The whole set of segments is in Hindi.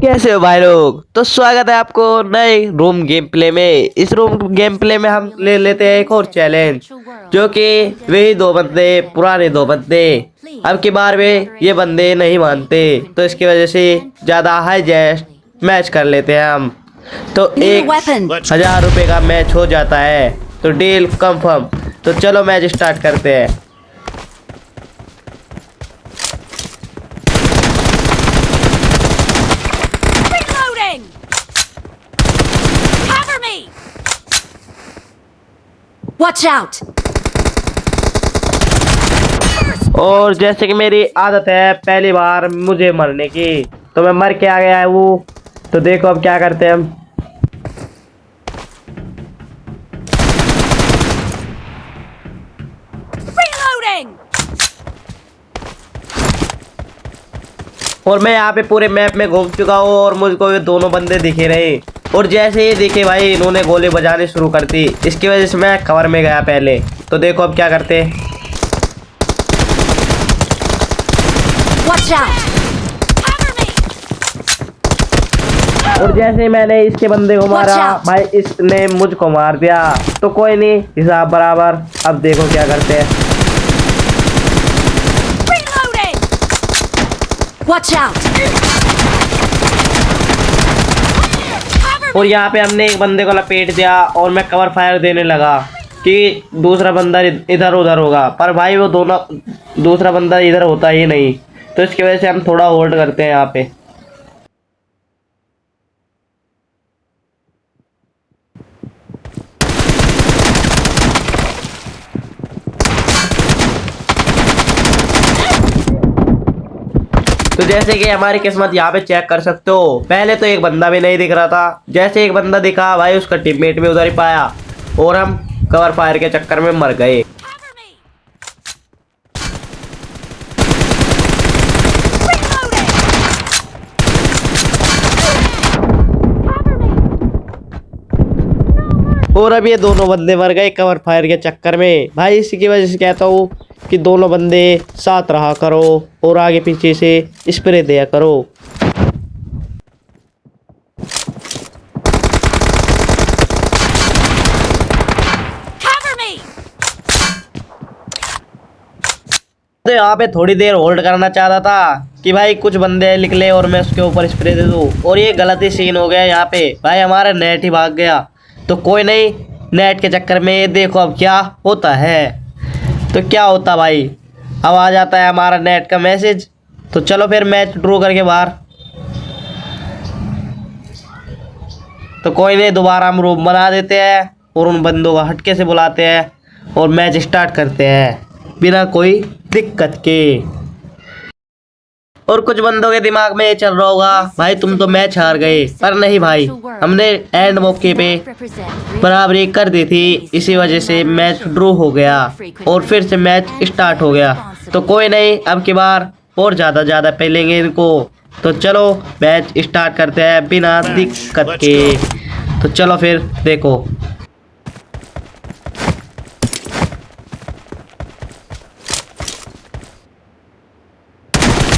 कैसे हो भाई लोग। तो स्वागत है आपको नए रूम गेम प्ले में। इस रूम गेम प्ले में हम ले लेते हैं एक और चैलेंज, जो कि वही दो बंदे, पुराने दो बंदे। अब की बार में ये बंदे नहीं मानते, तो इसकी वजह से ज्यादा हाई जैस्ट मैच कर लेते हैं हम। तो 1,000 रुपए का मैच हो जाता है, तो डील कंफर्म। तो चलो मैच स्टार्ट करते हैं। Watch out! और जैसे कि मेरी आदत है पहली बार मुझे मरने की, तो मैं मर के आ गया है वो। तो देखो अब क्या करते हैं हम। Reloading! और मैं यहाँ पे पूरे मैप में घूम चुका हूँ और मुझको ये दोनों बंदे दिखे रहे। और जैसे ही दिखे भाई, इन्होंने गोली बजाने शुरू कर दी। इसकी वजह से मैं कवर में गया पहले। तो देखो अब क्या करते हैं। Watch out! और जैसे ही मैंने इसके बंदे को मारा Watch out! भाई, इसने मुझको मार दिया। तो कोई नहीं, हिसाब बराबर। अब देखो क्या करते हैं। Reloading! Watch out! और यहाँ पे हमने एक बंदे को लपेट दिया और मैं कवर फायर देने लगा कि दूसरा बंदा इधर उधर होगा, पर भाई वो दोनों दूसरा बंदा इधर होता ही नहीं। तो इसकी वजह से हम थोड़ा होल्ड करते हैं यहाँ पे। तो जैसे कि हमारी किस्मत यहाँ पे चेक कर सकते हो, पहले तो एक बंदा भी नहीं दिख रहा था। जैसे एक बंदा दिखा भाई, उसका टीममेट भी उधर ही पाया और हम कवर फायर के चक्कर में मर गए। Cover me! Reloading! Cover me! और अब ये दोनों बंदे मर गए कवर फायर के चक्कर में। भाई इसी की वजह से कहता हूँ कि दोनों बंदे साथ रहा करो और आगे पीछे से स्प्रे दिया करो। Cover me! तो यहाँ पे थोड़ी देर होल्ड करना चाहता था कि भाई कुछ बंदे निकले और मैं उसके ऊपर स्प्रे दे दूँ, और ये गलत ही सीन हो गया यहाँ पे। भाई हमारा नेट ही भाग गया। तो कोई नहीं, नेट के चक्कर में देखो अब क्या होता है। तो क्या होता भाई, अब आ जाता है हमारा नेट का मैसेज। तो चलो फिर मैच ड्रॉ करके बाहर। तो कोई नहीं, दोबारा हम रूम बना देते हैं और उन बंदों का हटके से बुलाते हैं और मैच स्टार्ट करते हैं बिना कोई दिक्कत के। और कुछ बंदों के दिमाग में ये चल रहा होगा भाई तुम तो मैच हार गए, पर नहीं भाई, हमने एंड मौके पे बराबरी कर दी थी। इसी वजह से मैच ड्रॉ हो गया और फिर से मैच स्टार्ट हो गया। तो कोई नहीं, अब की बार और ज़्यादा पेलेंगे इनको। तो चलो मैच स्टार्ट करते हैं बिना दिक्कत के। तो चलो फिर देखो।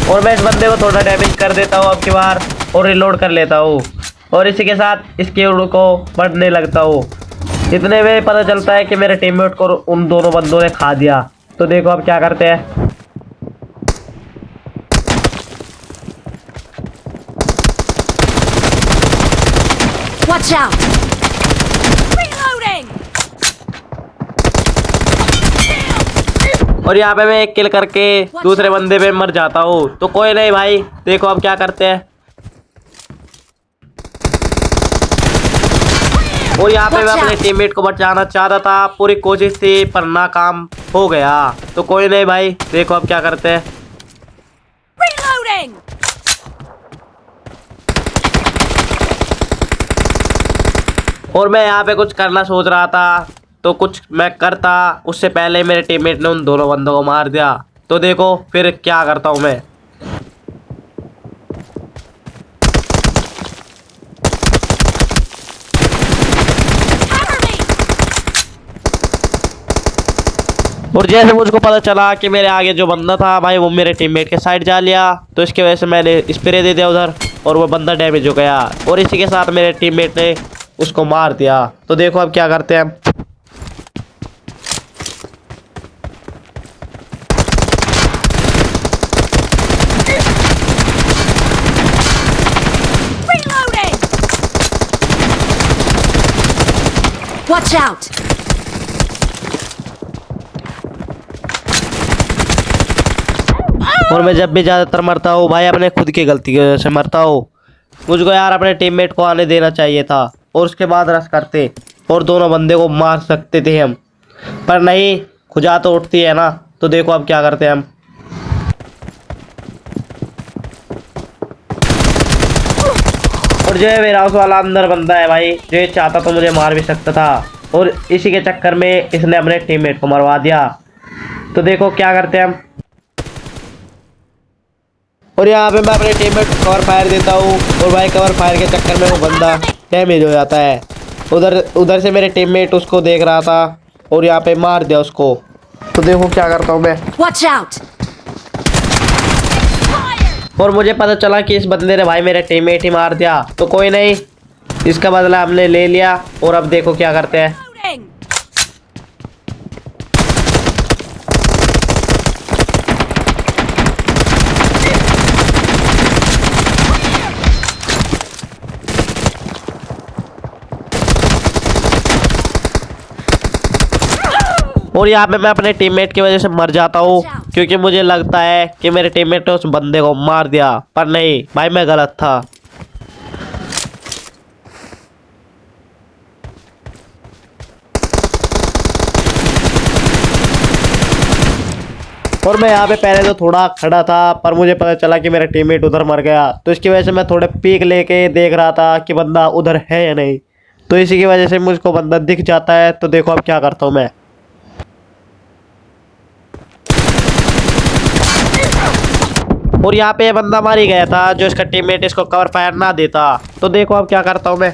और मैं इस बंदे को थोड़ा डैमेज कर देता हूँ अब की बार और रिलोड कर लेता हूँ, और इसी के साथ इसके उड़ को बढ़ने लगता हूँ। इतने में पता चलता है कि मेरे टीममेट को उन दोनों बंदों ने खा दिया। तो देखो अब क्या करते हैं। Watch out! Reloading! और यहाँ पे मैं एक किल करके दूसरे बंदे पे मर जाता हूँ। तो कोई नहीं भाई, देखो अब क्या करते हैं। और यहाँ पे मैं अपने टीममेट को बचाना चाहता था, पूरी कोशिश थी पर नाकाम हो गया। तो कोई नहीं भाई, देखो अब क्या करते हैं। Reloading! और मैं यहाँ पे कुछ करना सोच रहा था, तो कुछ मैं करता उससे पहले मेरे टीममेट ने उन दोनों बंदों को मार दिया। तो देखो फिर क्या करता हूँ मैं। और जैसे मुझको पता चला कि मेरे आगे जो बंदा था भाई वो मेरे टीममेट के साइड जा लिया, तो इसकी वजह से मैंने स्प्रे दे दिया उधर। और वो बंदा डैमेज हो गया और इसी के साथ मेरे टीममेट ने उसको मार दिया। तो देखो अब क्या करते हैं हम। Reloading! Watch out! और मैं जब भी ज्यादातर मरता हूँ भाई अपने खुद की गलती की वजह से मरता हूँ। मुझको यार अपने टीममेट को आने देना चाहिए था और उसके बाद रश करते और दोनों बंदे को मार सकते थे हम, पर नहीं, खुजा तो उठती है ना। तो देखो अब क्या करते हैं हम। और जो है वेयरहाउस वाला अंदर बंदा है भाई, जो ये चाहता तो मुझे मार भी सकता था और इसी के चक्कर में इसने अपने टीममेट को मरवा दिया। तो देखो क्या करते हैं हम। और यहाँ पे मैं अपने टीममेट को कवर फायर देता हूँ और भाई कवर फायर के चक्कर में वो बंदा डैमेज हो जाता है। उधर से मेरे टीममेट उसको देख रहा था और यहाँ पे मार दिया उसको। तो देखो क्या करता हूँ मैं। Watch out! और मुझे पता चला कि इस बंदे ने भाई मेरे टीममेट ही मार दिया। तो कोई नहीं, इसका बदला हमने ले लिया और अब देखो क्या करते हैं। Reloading! और यहाँ पे मैं अपने टीममेट की वजह से मर जाता हूँ क्योंकि मुझे लगता है कि मेरे टीममेट ने उस बंदे को मार दिया, पर नहीं भाई मैं गलत था। और मैं यहाँ पे पहले तो थोड़ा खड़ा था पर मुझे पता चला कि मेरा टीममेट उधर मर गया, तो इसकी वजह से मैं थोड़े पीक लेके देख रहा था कि बंदा उधर है या नहीं। तो इसी की वजह से मुझको बंदा दिख जाता है। तो देखो अब क्या करता हूँ मैं। और यहाँ पे ये बंदा मार ही गया था जो इसका टीममेट इसको कवर फायर ना देता। तो देखो अब क्या करता हूँ मैं।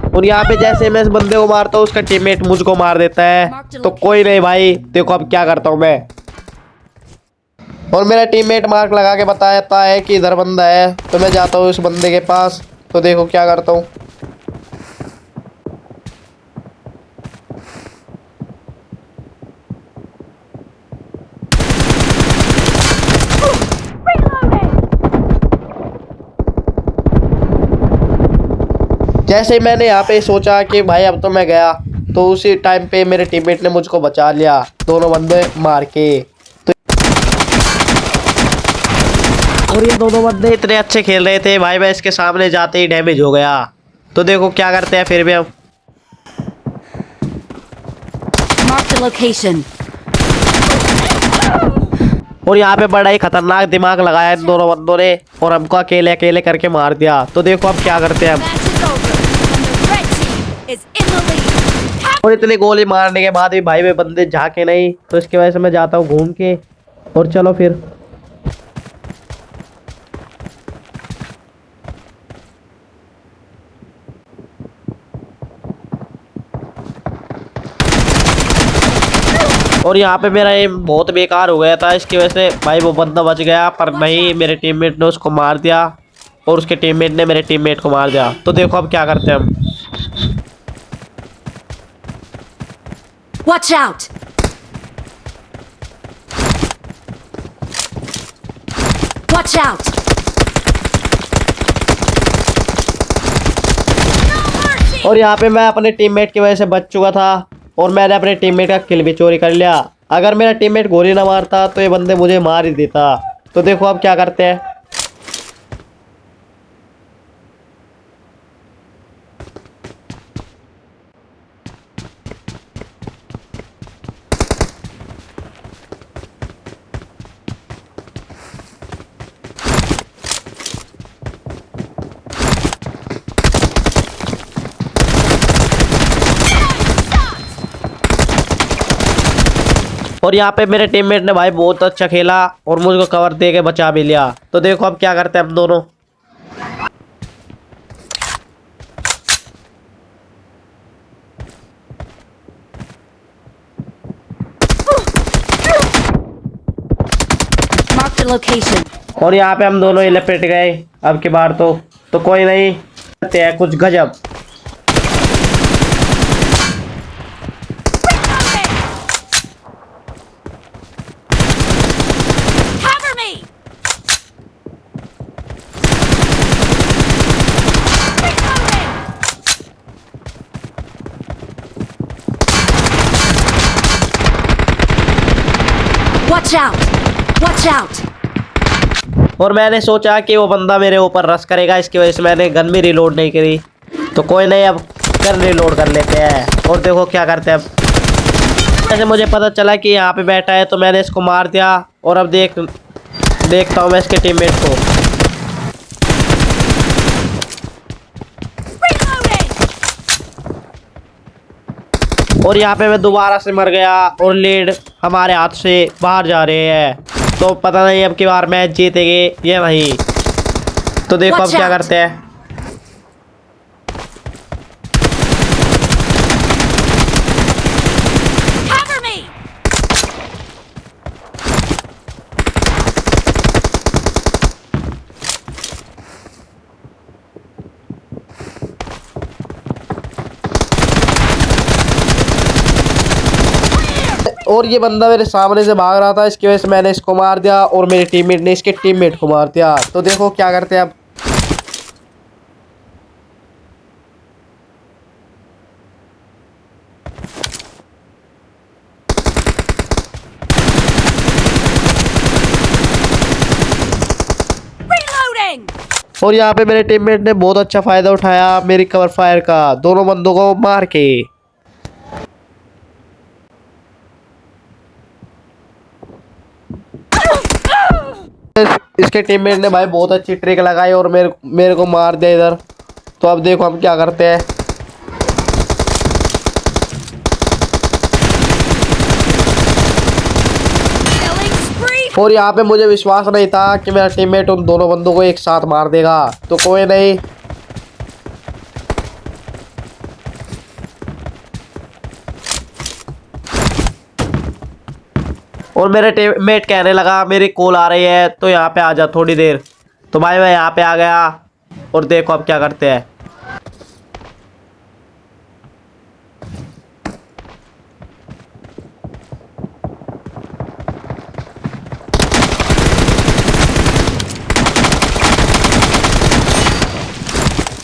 और यहाँ पे जैसे मैं इस बंदे को मारता हूँ उसका टीममेट मुझको मार देता है। तो कोई नहीं भाई, देखो अब क्या करता हूँ मैं। और मेरा टीममेट मार्क लगा के बताता है कि इधर बंदा है, तो मैं जाता हूँ उस बंदे के पास। तो देखो क्या करता हूँ। जैसे ही मैंने यहाँ पे सोचा कि भाई अब तो मैं गया, तो उसी टाइम पे मेरे टीममेट ने मुझको बचा लिया दोनों बंदे मार के। और ये दोनों बंदे इतने अच्छे खेल रहे थे भाई, मैं इसके सामने जाते ही डैमेज हो गया। तो देखो क्या करते हैं फिर भी हम। Mark the location. और यहाँ पे बड़ा ही खतरनाक दिमाग लगाया इन दोनों बंदों ने और हमको अकेले अकेले करके मार दिया। तो देखो अब क्या करते हैं हम। Match is over, and the red team is in the lead. और इतनी गोली मारने के बाद भी भाई वे बंदे झाके नहीं, तो इसकी वजह से मैं जाता हूँ घूम के। और चलो फिर। और यहाँ पे मेरा एम बहुत बेकार हो गया था, इसकी वजह से भाई वो बंदा बच गया, पर नहीं मेरे टीममेट ने उसको मार दिया और उसके टीममेट ने मेरे टीममेट को मार दिया। तो देखो अब क्या करते हैं हम। Watch out! Watch out! और यहाँ पे मैं अपने टीममेट की वजह से बच चुका था और मैंने अपने टीममेट का किल भी चोरी कर लिया। अगर मेरा टीममेट गोली ना मारता तो ये बंदे मुझे मार ही देता। तो देखो अब क्या करते हैं। और यहाँ पे मेरे टीममेट ने भाई बहुत अच्छा खेला और मुझको कवर दे के बचा भी लिया। तो देखो अब क्या करते हैं हम दोनों। a location. और यहाँ पे हम दोनों ही लपेट गए। अब की बार तो कोई नहीं, करते हैं कुछ गजब। Cover me. Reloading. Watch out! Watch out! और मैंने सोचा कि वो बंदा मेरे ऊपर रश करेगा, इसकी वजह से मैंने गन भी रिलोड नहीं करी। तो कोई नहीं, अब गन रिलोड कर लेते हैं और देखो क्या करते हैं। अब जैसे मुझे पता चला कि यहाँ पे बैठा है तो मैंने इसको मार दिया। और अब देखता हूँ मैं इसके टीममेट को। Reloading. और यहाँ पे मैं दोबारा से मर गया और लीड हमारे हाथ से बाहर जा रहे हैं। तो पता नहीं अब की बार मैच जीतेंगे या नहीं। तो देखो अब Watch क्या out. करते हैं। Cover me. और ये बंदा मेरे सामने से भाग रहा था, इसकी वजह से मैंने इसको मार दिया और मेरे टीममेट ने इसके टीममेट को मार दिया। तो देखो क्या करते हैं अब। Reloading. और यहाँ पे मेरे टीममेट ने बहुत अच्छा फायदा उठाया मेरी कवर फायर का, दोनों बंदों को मार के। इसके टीममेट ने भाई बहुत अच्छी ट्रिक लगाई और मेरे को मार दिया इधर। तो अब देखो हम क्या करते हैं। Killing spree. और यहाँ पे मुझे विश्वास नहीं था कि मेरा टीममेट उन दोनों बंदों को एक साथ मार देगा। तो कोई नहीं, और मेरे टीममेट कहने लगा मेरी कॉल आ रही है तो यहाँ पे आ जा थोड़ी देर। तो भाई मैं यहाँ पे आ गया और देखो अब क्या करते हैं।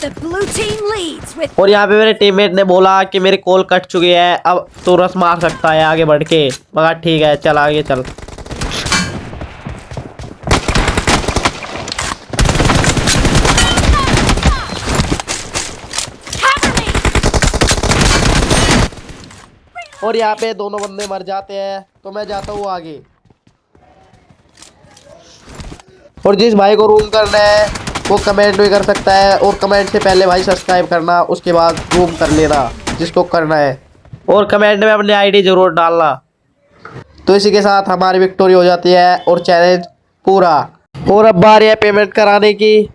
The blue team leads with और यहाँ पे मेरे टीममेट ने बोला कि मेरी कॉल कट चुकी है, अब तू रस मार सकता है आगे बढ़ के। मगर ठीक है, चल आगे चल। cover me. और यहाँ पे दोनों बंदे मर जाते हैं तो मैं जाता हूँ आगे। और जिस भाई को रूम करना है वो कमेंट भी कर सकता है, और कमेंट से पहले भाई सब्सक्राइब करना, उसके बाद रूम कर लेना जिसको करना है, और कमेंट में अपनी आईडी जरूर डालना। तो इसी के साथ हमारी विक्टोरी हो जाती है और चैलेंज पूरा। और अब बारी है पेमेंट कराने की।